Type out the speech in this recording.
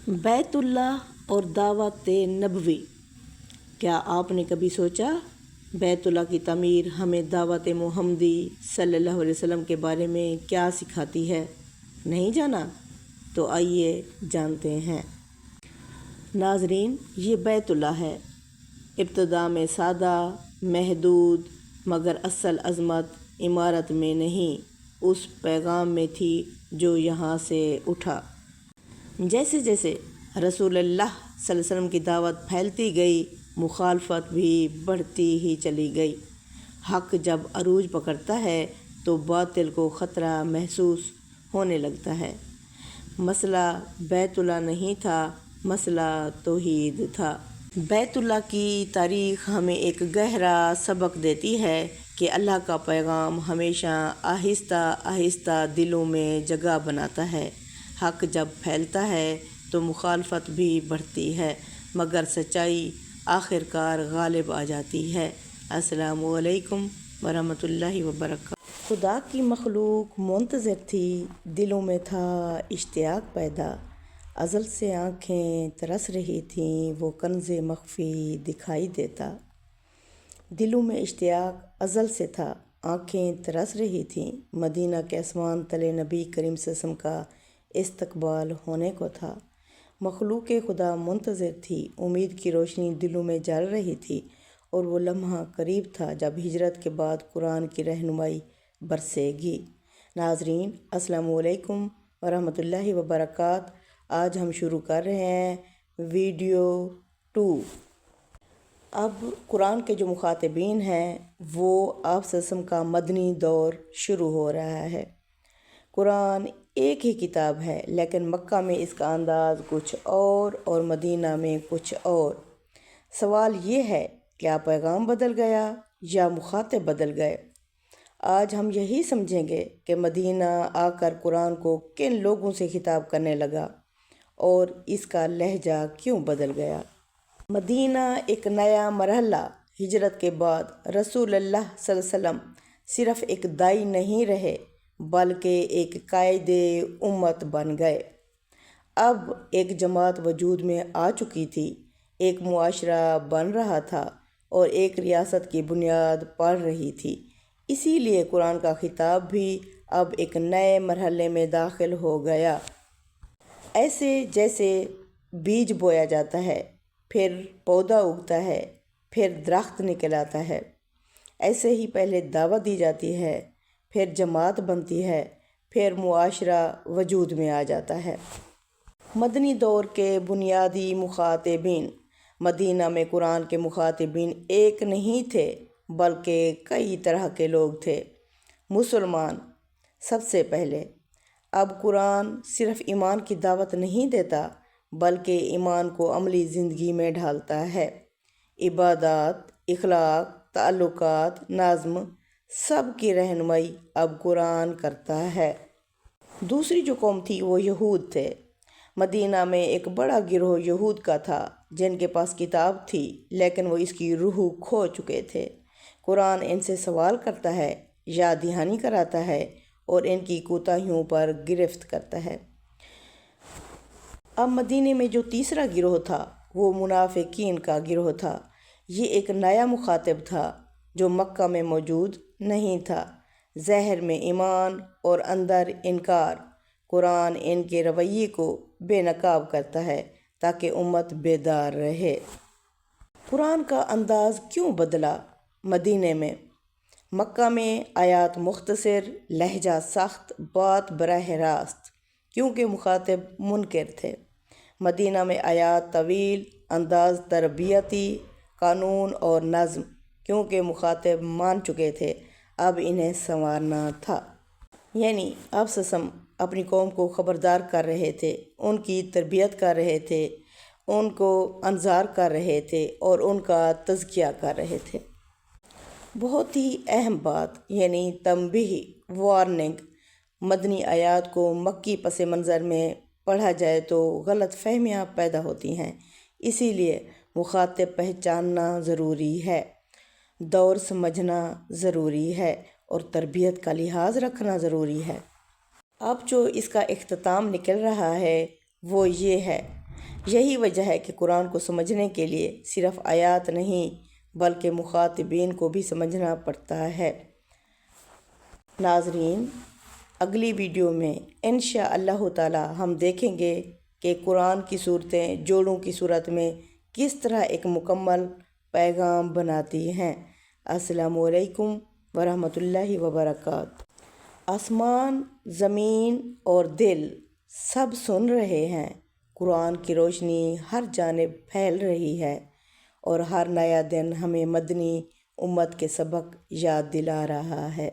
بیت اللہ اور دعوت نبوی۔ کیا آپ نے کبھی سوچا بیت اللہ کی تعمیر ہمیں دعوت محمدی صلی اللہ علیہ وسلم کے بارے میں کیا سکھاتی ہے؟ نہیں جانا؟ تو آئیے جانتے ہیں۔ ناظرین، یہ بیت اللہ ہے۔ ابتدا میں سادہ، محدود، مگر اصل عظمت عمارت میں نہیں، اس پیغام میں تھی جو یہاں سے اٹھا۔ جیسے جیسے رسول اللہ صلی اللہ علیہ وسلم کی دعوت پھیلتی گئی، مخالفت بھی بڑھتی ہی چلی گئی۔ حق جب عروج پکڑتا ہے تو باطل کو خطرہ محسوس ہونے لگتا ہے۔ مسئلہ بیت اللہ نہیں تھا، مسئلہ توحید تھا۔ بیت اللہ کی تاریخ ہمیں ایک گہرا سبق دیتی ہے کہ اللہ کا پیغام ہمیشہ آہستہ آہستہ دلوں میں جگہ بناتا ہے۔ حق جب پھیلتا ہے تو مخالفت بھی بڑھتی ہے، مگر سچائی آخر کار غالب آ جاتی ہے۔ السلام علیکم ورحمۃ اللہ وبرکاتہ۔ خدا کی مخلوق منتظر تھی، دلوں میں تھا اشتیاق پیدا، ازل سے آنکھیں ترس رہی تھیں، وہ کنز مخفی دکھائی دیتا۔ دلوں میں اشتیاق ازل سے تھا، آنکھیں ترس رہی تھیں، مدینہ کے آسمان تلے نبی کریم صلی اللہ علیہ وسلم کا استقبال ہونے کو تھا۔ مخلوق خدا منتظر تھی، امید کی روشنی دلوں میں جل رہی تھی، اور وہ لمحہ قریب تھا جب ہجرت کے بعد قرآن کی رہنمائی برسے گی۔ ناظرین، السلام علیکم ورحمۃ اللہ وبرکاتہ۔ آج ہم شروع کر رہے ہیں ویڈیو 2۔ اب قرآن کے جو مخاطبین ہیں وہ آپ صلی اللہ علیہ وسلم کا مدنی دور شروع ہو رہا ہے۔ قرآن ایک ہی کتاب ہے، لیکن مکہ میں اس کا انداز کچھ اور مدینہ میں کچھ اور۔ سوال یہ ہے، کیا پیغام بدل گیا یا مخاطب بدل گئے؟ آج ہم یہی سمجھیں گے کہ مدینہ آ کر قرآن کو کن لوگوں سے خطاب کرنے لگا اور اس کا لہجہ کیوں بدل گیا۔ مدینہ ایک نیا مرحلہ۔ ہجرت کے بعد رسول اللہ صلی اللہ علیہ وسلم صرف ایک داعی نہیں رہے، بلکہ ایک قائد امت بن گئے۔ اب ایک جماعت وجود میں آ چکی تھی، ایک معاشرہ بن رہا تھا اور ایک ریاست کی بنیاد پڑ رہی تھی۔ اسی لیے قرآن کا خطاب بھی اب ایک نئے مرحلے میں داخل ہو گیا۔ ایسے جیسے بیج بویا جاتا ہے، پھر پودا اگتا ہے، پھر درخت نکل آتا ہے، ایسے ہی پہلے دعوت دی جاتی ہے، پھر جماعت بنتی ہے، پھر معاشرہ وجود میں آ جاتا ہے۔ مدنی دور کے بنیادی مخاطبین۔ مدینہ میں قرآن کے مخاطبین ایک نہیں تھے، بلکہ کئی طرح کے لوگ تھے۔ مسلمان سب سے پہلے۔ اب قرآن صرف ایمان کی دعوت نہیں دیتا، بلکہ ایمان کو عملی زندگی میں ڈھالتا ہے۔ عبادات، اخلاق، تعلقات، نظم، سب کی رہنمائی اب قرآن کرتا ہے۔ دوسری جو قوم تھی وہ یہود تھے۔ مدینہ میں ایک بڑا گروہ یہود کا تھا، جن کے پاس کتاب تھی لیکن وہ اس کی روح کھو چکے تھے۔ قرآن ان سے سوال کرتا ہے، یاد دہانی کراتا ہے اور ان کی کوتاہیوں پر گرفت کرتا ہے۔ اب مدینے میں جو تیسرا گروہ تھا وہ منافقین کا گروہ تھا۔ یہ ایک نیا مخاطب تھا جو مکہ میں موجود نہیں تھا۔ ظاہر میں ایمان اور اندر انکار۔ قرآن ان کے رویے کو بے نقاب کرتا ہے تاکہ امت بیدار رہے۔ قرآن کا انداز کیوں بدلا؟ مدینے میں۔ مکہ میں آیات مختصر، لہجہ سخت، بات براہ راست، کیونکہ مخاطب منکر تھے۔ مدینہ میں آیات طویل، انداز تربیتی، قانون اور نظم، کیونکہ مخاطب مان چکے تھے، اب انہیں سنوارنا تھا۔ یعنی آپ صلی اللہ علیہ وسلم اپنی قوم کو خبردار کر رہے تھے، ان کی تربیت کر رہے تھے، ان کو انذار کر رہے تھے اور ان کا تزکیہ کر رہے تھے۔ بہت ہی اہم بات، یعنی تنبیہ، وارننگ۔ مدنی آیات کو مکی پس منظر میں پڑھا جائے تو غلط فہمیاں پیدا ہوتی ہیں، اسی لیے مخاطب پہچاننا ضروری ہے، دور سمجھنا ضروری ہے اور تربیت کا لحاظ رکھنا ضروری ہے۔ اب جو اس کا اختتام نکل رہا ہے وہ یہ ہے، یہی وجہ ہے کہ قرآن کو سمجھنے کے لیے صرف آیات نہیں بلکہ مخاطبین کو بھی سمجھنا پڑتا ہے۔ ناظرین، اگلی ویڈیو میں انشاءاللہ تعالی ہم دیکھیں گے کہ قرآن کی صورتیں جوڑوں کی صورت میں کس طرح ایک مکمل پیغام بناتی ہیں۔ السلام علیکم ورحمۃ اللہ وبرکاتہ۔ آسمان، زمین اور دل سب سن رہے ہیں، قرآن کی روشنی ہر جانب پھیل رہی ہے، اور ہر نیا دن ہمیں مدنی امت کے سبق یاد دلا رہا ہے۔